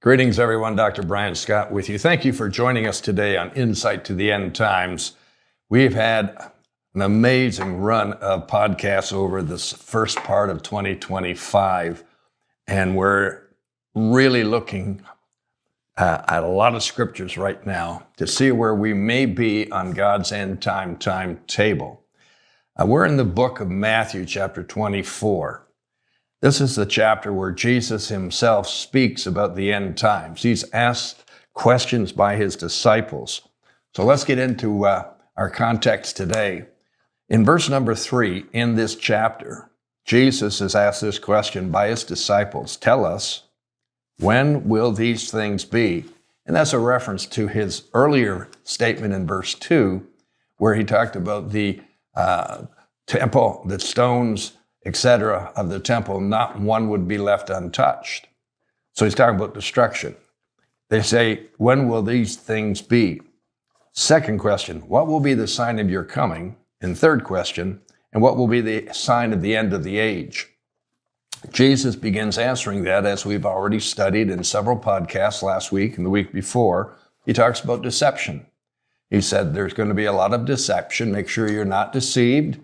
Greetings, everyone. Dr. Brian Scott with you. Thank you for joining us today on Insight to the End Times. We've had an amazing run of podcasts over this first part of 2025, and we're really looking at a lot of scriptures right now to see where we may be on God's end time timetable. We're in the book of Matthew, chapter 24. This is the chapter where Jesus himself speaks about the end times. He's asked questions by his disciples. So let's get into our context today. In verse number 3 in this chapter, Jesus is asked this question by his disciples. Tell us, when will these things be? And that's a reference to his earlier statement in verse 2, where he talked about the temple, the stones, etc., of the temple, not one would be left untouched. So he's talking about destruction. They say, when will these things be? Second question, what will be the sign of your coming? And third question, and what will be the sign of the end of the age? Jesus begins answering that, as we've already studied in several podcasts last week and the week before. He talks about deception. He said there's going to be a lot of deception. Make sure you're not deceived.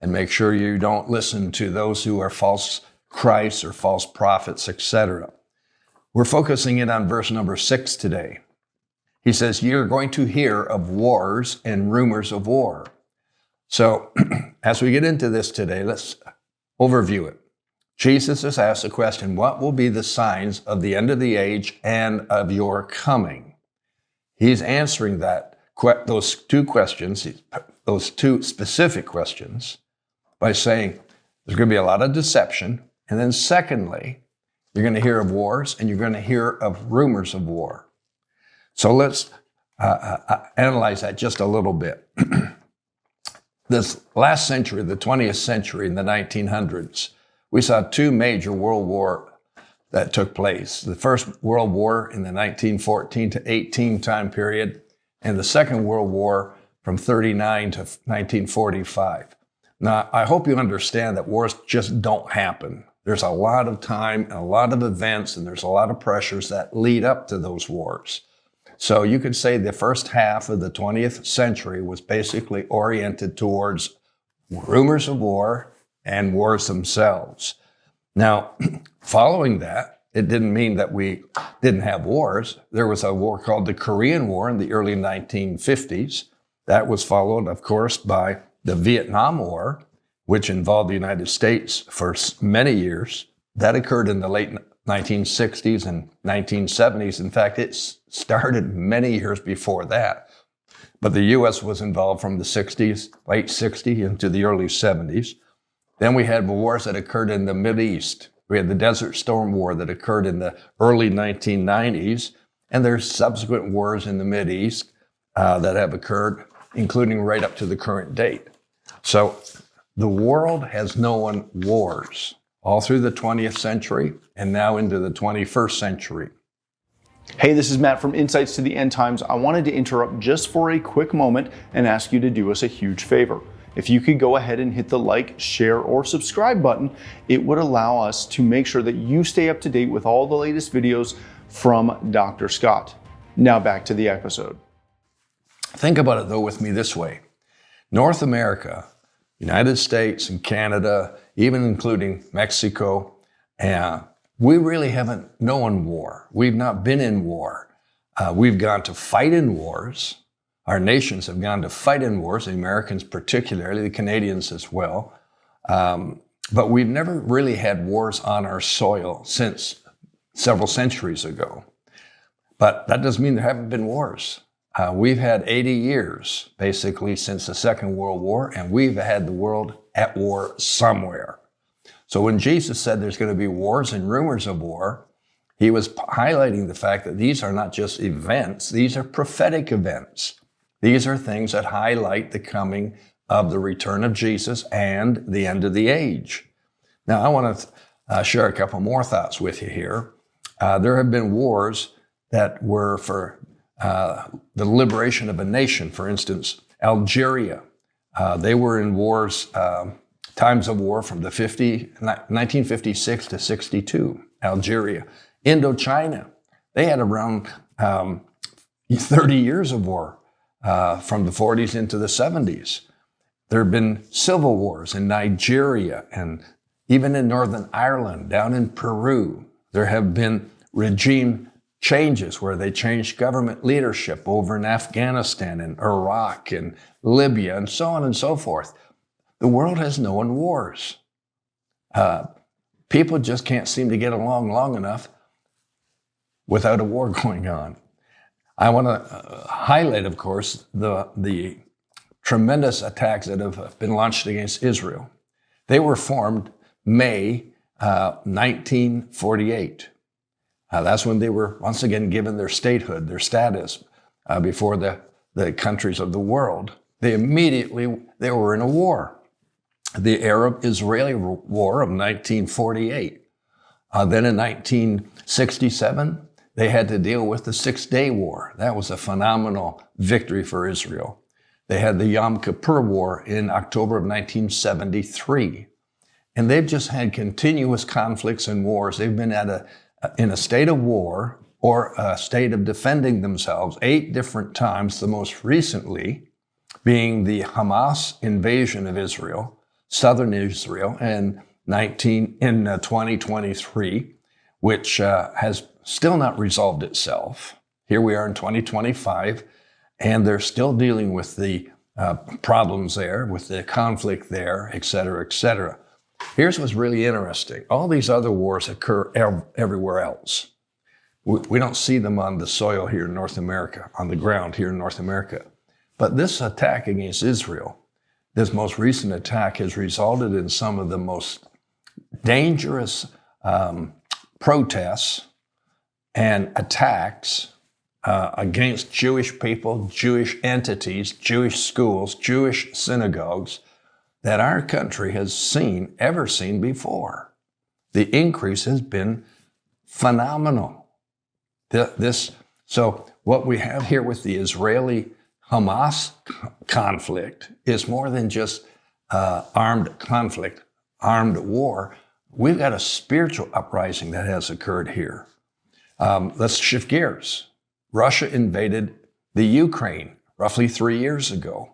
And make sure you don't listen to those who are false Christs or false prophets, etc. We're focusing in on verse number 6 today. He says, you're going to hear of wars and rumors of war. So as we get into this today, let's overview it. Jesus has asked the question, what will be the signs of the end of the age and of your coming? He's answering those two questions, those two specific questions, by saying there's going to be a lot of deception. And then secondly, you're going to hear of wars and you're going to hear of rumors of war. So let's analyze that just a little bit. This last century, the 20th century, in the 1900s, we saw two major world wars that took place. The First World War in the 1914 to 18 time period, and the Second World War from 39 to 1945. Now, I hope you understand that wars just don't happen. There's a lot of time and a lot of events, and there's a lot of pressures that lead up to those wars. So you could say the first half of the 20th century was basically oriented towards rumors of war and wars themselves. Now, following that, it didn't mean that we didn't have wars. There was a war called the Korean War in the early 1950s. That was followed, of course, by the Vietnam War, which involved the United States for many years. That occurred in the late 1960s and 1970s. In fact, it started many years before that. But the U.S. was involved from the 60s, late 60s into the early 70s. Then we had wars that occurred in the Mideast. We had the Desert Storm War that occurred in the early 1990s. And there's subsequent wars in the Mideast that have occurred, including right up to the current date. So the world has known wars all through the 20th century and now into the 21st century. Hey, this is Matt from Insights to the End Times. I wanted to interrupt just for a quick moment and ask you to do us a huge favor. If you could go ahead and hit the like, share, or subscribe button, it would allow us to make sure that you stay up to date with all the latest videos from Dr. Scott. Now back to the episode. Think about it, though, with me this way. North America, United States and Canada, even including Mexico, we really haven't known war. We've not been in war. We've gone to fight in wars. Our nations have gone to fight in wars, the Americans particularly, the Canadians as well. But we've never really had wars on our soil since several centuries ago. But that doesn't mean there haven't been wars. We've had 80 years, basically, since the Second World War, and we've had the world at war somewhere. So when Jesus said there's going to be wars and rumors of war, he was highlighting the fact that these are not just events, these are prophetic events. These are things that highlight the coming of the return of Jesus and the end of the age. Now, I want to share a couple more thoughts with you here. There have been wars that were for the liberation of a nation. For instance, Algeria. They were in wars, times of war from the 1956 to 62, Algeria. Indochina, They had around 30 years of war from the 40s into the 70s. There have been civil wars in Nigeria and even in Northern Ireland, down in Peru. There have been regime changes where they changed government leadership over in Afghanistan and Iraq and Libya and so on and so forth. The world has known wars. People just can't seem to get along long enough without a war going on. I want to highlight, of course, the tremendous attacks that have been launched against Israel. They were formed May 1948. That's when they were once again given their statehood, their status before the countries of the world. They were in a war. The Arab-Israeli War of 1948. Then in 1967, they had to deal with the Six-Day War. That was a phenomenal victory for Israel. They had the Yom Kippur War in October of 1973. And they've just had continuous conflicts and wars. They've been in a state of war or a state of defending themselves 8 different times, the most recently being the Hamas invasion of Israel, southern Israel, in 2023, which has still not resolved itself. Here we are in 2025, and they're still dealing with the problems there, with the conflict there, et cetera, et cetera. Here's what's really interesting. All these other wars occur everywhere else. We don't see them on the soil here in North America, on the ground here in North America. But this attack against Israel, this most recent attack, has resulted in some of the most dangerous protests and attacks against Jewish people, Jewish entities, Jewish schools, Jewish synagogues that our country has ever seen before. The increase has been phenomenal. So what we have here with the Israeli-Hamas conflict is more than just armed conflict, armed war. We've got a spiritual uprising that has occurred here. Let's shift gears. Russia invaded the Ukraine roughly 3 years ago.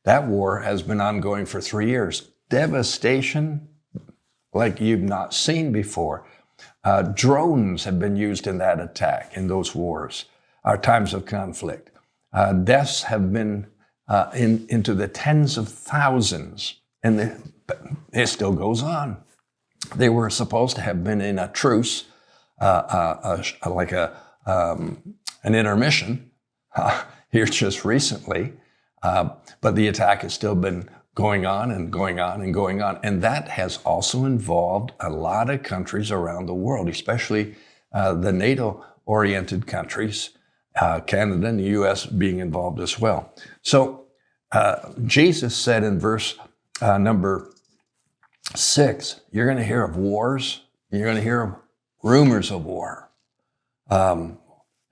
That war has been ongoing for 3 years. Devastation like you've not seen before. Drones have been used in that attack, in those wars, our times of conflict. Deaths have been into the tens of thousands, and it still goes on. They were supposed to have been in a truce, like an intermission here just recently. But the attack has still been going on and going on and going on. And that has also involved a lot of countries around the world, especially the NATO-oriented countries, Canada and the U.S. being involved as well. So Jesus said in verse number 6, you're going to hear of wars. You're going to hear of rumors of war.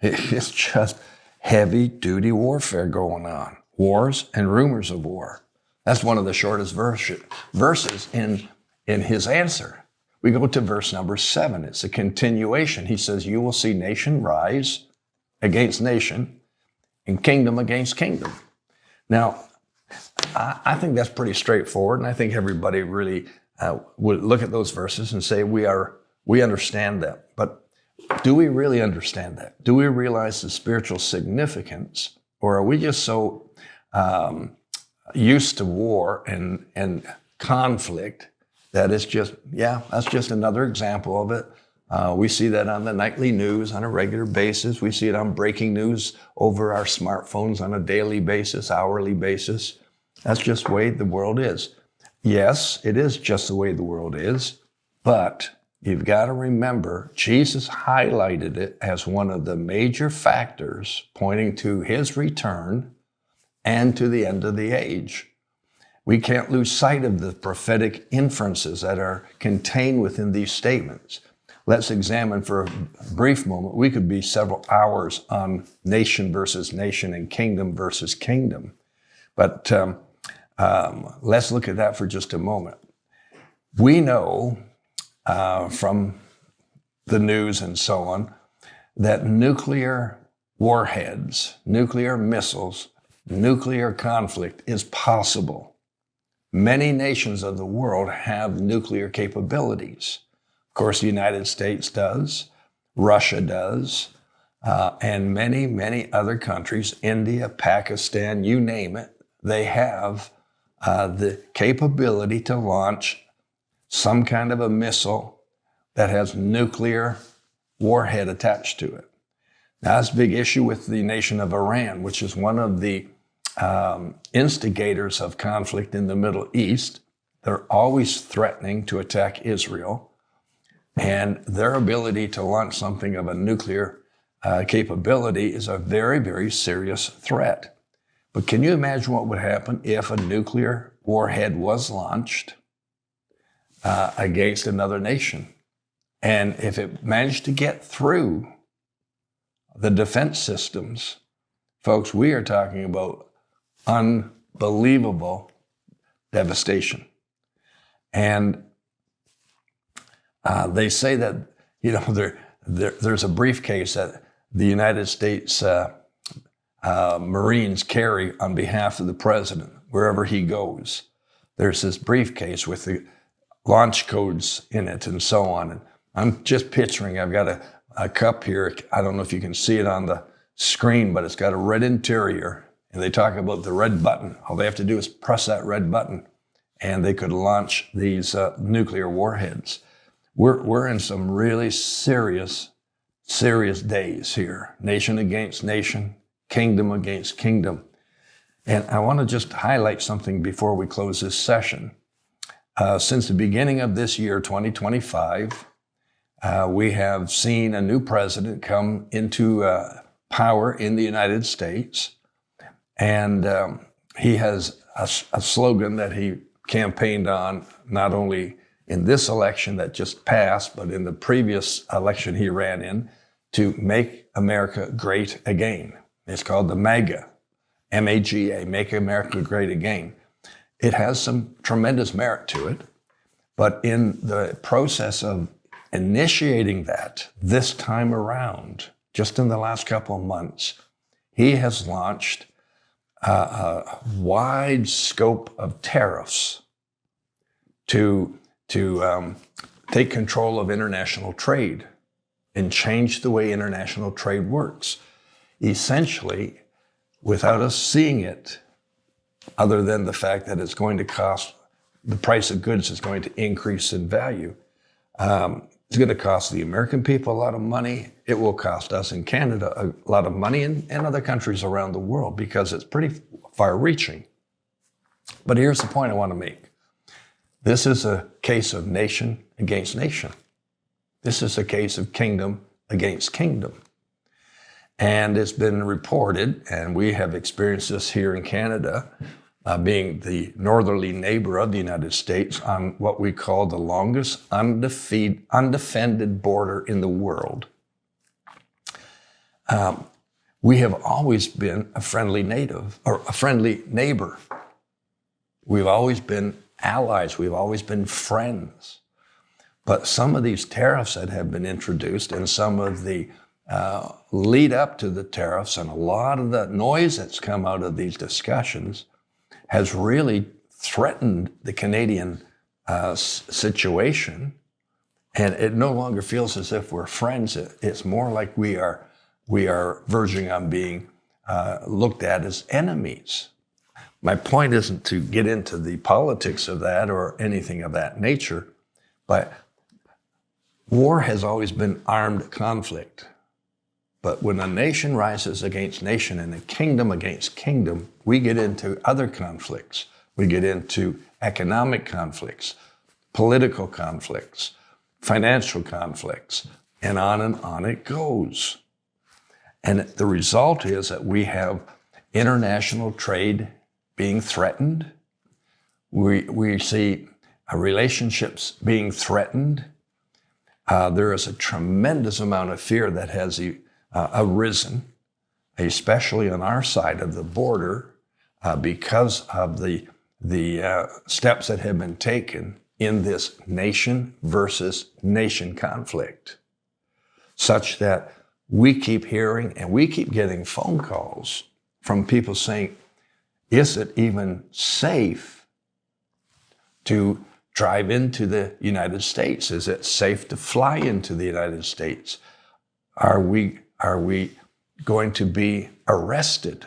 It's just heavy-duty warfare going on. Wars and rumors of war. That's one of the shortest verses in his answer. We go to verse number 7. It's a continuation. He says, you will see nation rise against nation and kingdom against kingdom. Now, I think that's pretty straightforward, and I think everybody really would look at those verses and say, we understand that. But do we really understand that? Do we realize the spiritual significance, or are we just so used to war and conflict that it's just, that's just another example of it. We see that on the nightly news on a regular basis. We see it on breaking news over our smartphones on a daily basis, hourly basis. That's just the way the world is. Yes, it is just the way the world is, but you've got to remember, Jesus highlighted it as one of the major factors pointing to his return and to the end of the age. We can't lose sight of the prophetic inferences that are contained within these statements. Let's examine for a brief moment. We could be several hours on nation versus nation and kingdom versus kingdom. But let's look at that for just a moment. We know from the news and so on that nuclear warheads, nuclear missiles, nuclear conflict is possible. Many nations of the world have nuclear capabilities. Of course, the United States does, Russia does, and many, many other countries, India, Pakistan, you name it, they have the capability to launch some kind of a missile that has nuclear warhead attached to it. Now, that's a big issue with the nation of Iran, which is one of the instigators of conflict in the Middle East. They're always threatening to attack Israel, and their ability to launch something of a nuclear capability is a very, very serious threat. But can you imagine what would happen if a nuclear warhead was launched against another nation? And if it managed to get through the defense systems, folks, we are talking about unbelievable devastation. And they say that, there's a briefcase that the United States Marines carry on behalf of the president, wherever he goes. There's this briefcase with the launch codes in it and so on. And I'm just picturing, I've got a cup here. I don't know if you can see it on the screen, but it's got a red interior. And they talk about the red button. All they have to do is press that red button, and they could launch these nuclear warheads. We're in some really serious days here. Nation against nation, kingdom against kingdom. And I want to just highlight something before we close this session. Since the beginning of this year, 2025, we have seen a new president come into power in the United States. And he has a slogan that he campaigned on, not only in this election that just passed, but in the previous election he ran in, to make America great again. It's called the MAGA, M-A-G-A, Make America Great Again. It has some tremendous merit to it, but in the process of initiating that this time around, just in the last couple of months, he has launched a wide scope of tariffs to take control of international trade and change the way international trade works. Essentially, without us seeing it, other than the fact that it's going to cost, the price of goods is going to increase in value. It's going to cost the American people a lot of money. It will cost us in Canada a lot of money and other countries around the world because it's pretty far-reaching. But here's the point I want to make. This is a case of nation against nation. This is a case of kingdom against kingdom. And it's been reported, and we have experienced this here in Canada, being the northerly neighbor of the United States on what we call the longest undefended border in the world. We have always been a friendly neighbor. We've always been allies. We've always been friends. But some of these tariffs that have been introduced and some of the lead up to the tariffs and a lot of the noise that's come out of these discussions has really threatened the Canadian situation. And it no longer feels as if we're friends. It's more like we are verging on being looked at as enemies. My point isn't to get into the politics of that or anything of that nature, but war has always been armed conflict. But when a nation rises against nation and a kingdom against kingdom, we get into other conflicts. We get into economic conflicts, political conflicts, financial conflicts, and on it goes. And the result is that we have international trade being threatened. We see relationships being threatened. There is a tremendous amount of fear that has arisen, especially on our side of the border, because of the steps that have been taken in this nation versus nation conflict, such that we keep hearing and we keep getting phone calls from people saying, is it even safe to drive into the United States? Is it safe to fly into the United States? Are we going to be arrested?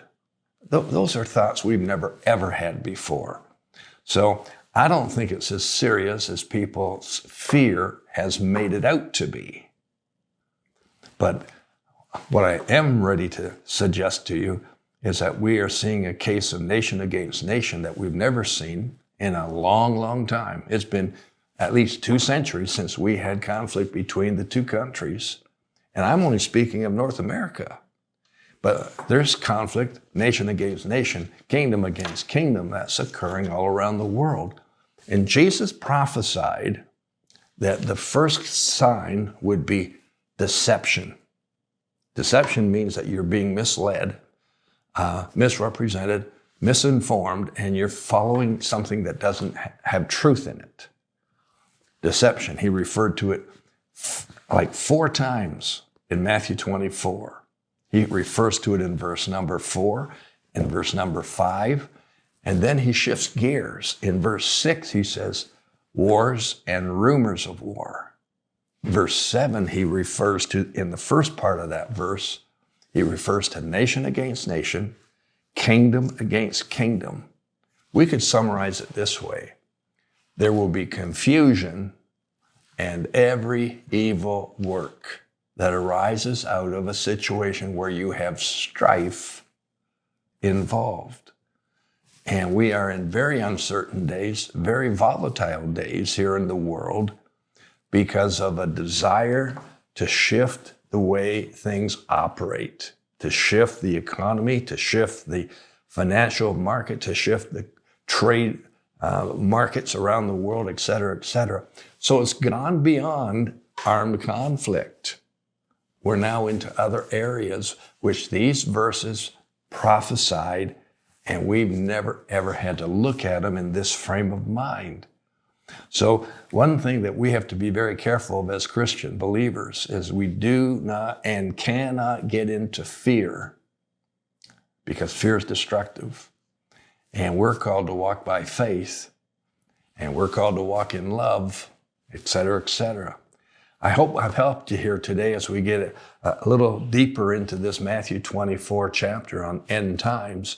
Those are thoughts we've never, ever had before. So I don't think it's as serious as people's fear has made it out to be. But what I am ready to suggest to you is that we are seeing a case of nation against nation that we've never seen in a long, long time. It's been at least 2 centuries since we had conflict between the two countries. And I'm only speaking of North America. But there's conflict, nation against nation, kingdom against kingdom, that's occurring all around the world. And Jesus prophesied that the first sign would be deception. Deception means that you're being misled, misrepresented, misinformed, and you're following something that doesn't have truth in it. Deception, he referred to it like 4 times in Matthew 24. He refers to it in verse number 4, in verse number 5, and then he shifts gears. In verse 6, he says, wars and rumors of war. Verse 7, he refers to, in the first part of that verse, he refers to nation against nation, kingdom against kingdom. We could summarize it this way. There will be confusion and every evil work that arises out of a situation where you have strife involved. And we are in very uncertain days, very volatile days here in the world because of a desire to shift the way things operate, to shift the economy, to shift the financial market, to shift the trade markets around the world, et cetera, et cetera. So it's gone beyond armed conflict. We're now into other areas which these verses prophesied, and we've never, ever had to look at them in this frame of mind. So one thing that we have to be very careful of as Christian believers is we do not and cannot get into fear, because fear is destructive. And we're called to walk by faith, and we're called to walk in love, et cetera, et cetera. I hope I've helped you here today as we get a little deeper into this Matthew 24 chapter on end times.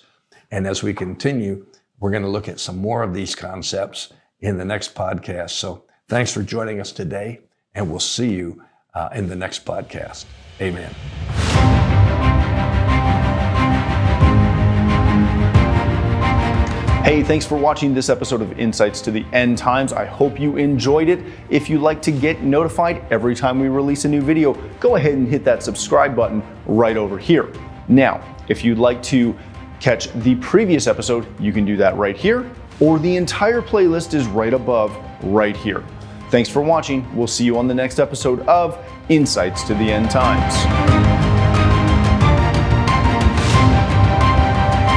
And as we continue, we're going to look at some more of these concepts in the next podcast. So thanks for joining us today, and we'll see you in the next podcast. Amen. Hey, thanks for watching this episode of Insights to the End Times. I hope you enjoyed it. If you'd like to get notified every time we release a new video, go ahead and hit that subscribe button right over here. Now, if you'd like to catch the previous episode, you can do that right here, or the entire playlist is right above right here. Thanks for watching. We'll see you on the next episode of Insights to the End Times.